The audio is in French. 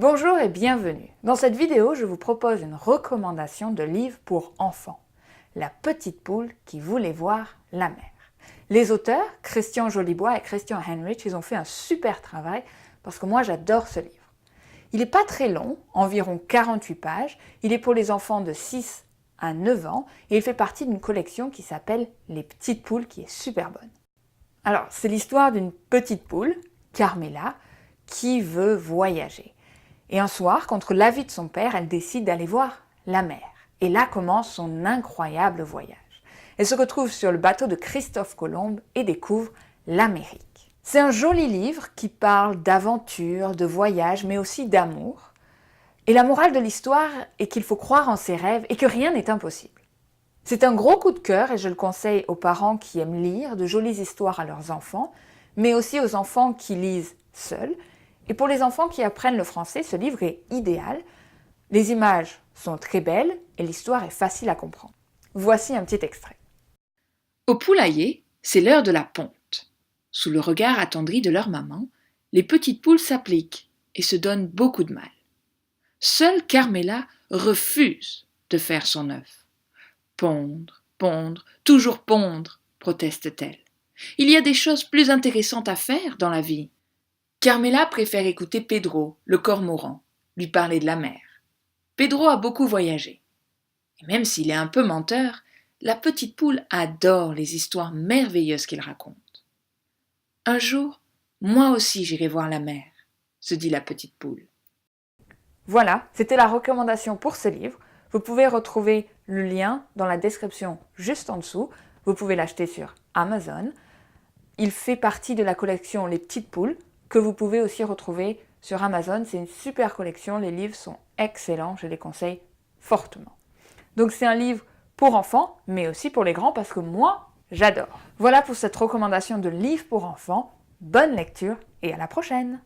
Bonjour et bienvenue. Dans cette vidéo, je vous propose une recommandation de livre pour enfants. La petite poule qui voulait voir la mer. Les auteurs, Christian Jolibois et Christian Henrich, ils ont fait un super travail parce que moi j'adore ce livre. Il n'est pas très long, environ 48 pages. Il est pour les enfants de 6 à 9 ans et il fait partie d'une collection qui s'appelle Les petites poules qui est super bonne. Alors, c'est l'histoire d'une petite poule, Carmela, qui veut voyager. Et un soir, contre l'avis de son père, elle décide d'aller voir la mer. Et là commence son incroyable voyage. Elle se retrouve sur le bateau de Christophe Colomb et découvre l'Amérique. C'est un joli livre qui parle d'aventure, de voyage, mais aussi d'amour. Et la morale de l'histoire est qu'il faut croire en ses rêves et que rien n'est impossible. C'est un gros coup de cœur et je le conseille aux parents qui aiment lire de jolies histoires à leurs enfants, mais aussi aux enfants qui lisent seuls. Et pour les enfants qui apprennent le français, ce livre est idéal. Les images sont très belles et l'histoire est facile à comprendre. Voici un petit extrait. Au poulailler, c'est l'heure de la ponte. Sous le regard attendri de leur maman, les petites poules s'appliquent et se donnent beaucoup de mal. Seule Carmela refuse de faire son œuf. Pondre, pondre, toujours pondre, proteste-t-elle. Il y a des choses plus intéressantes à faire dans la vie. Carmela préfère écouter Pedro, le cormoran, lui parler de la mer. Pedro a beaucoup voyagé. Et même s'il est un peu menteur, la petite poule adore les histoires merveilleuses qu'il raconte. Un jour, moi aussi j'irai voir la mer, se dit la petite poule. Voilà, c'était la recommandation pour ce livre. Vous pouvez retrouver le lien dans la description juste en dessous. Vous pouvez l'acheter sur Amazon. Il fait partie de la collection Les petites poules, que vous pouvez aussi retrouver sur Amazon. C'est une super collection, les livres sont excellents, je les conseille fortement. Donc c'est un livre pour enfants, mais aussi pour les grands, parce que moi, j'adore. Voilà pour cette recommandation de livre pour enfants. Bonne lecture et à la prochaine!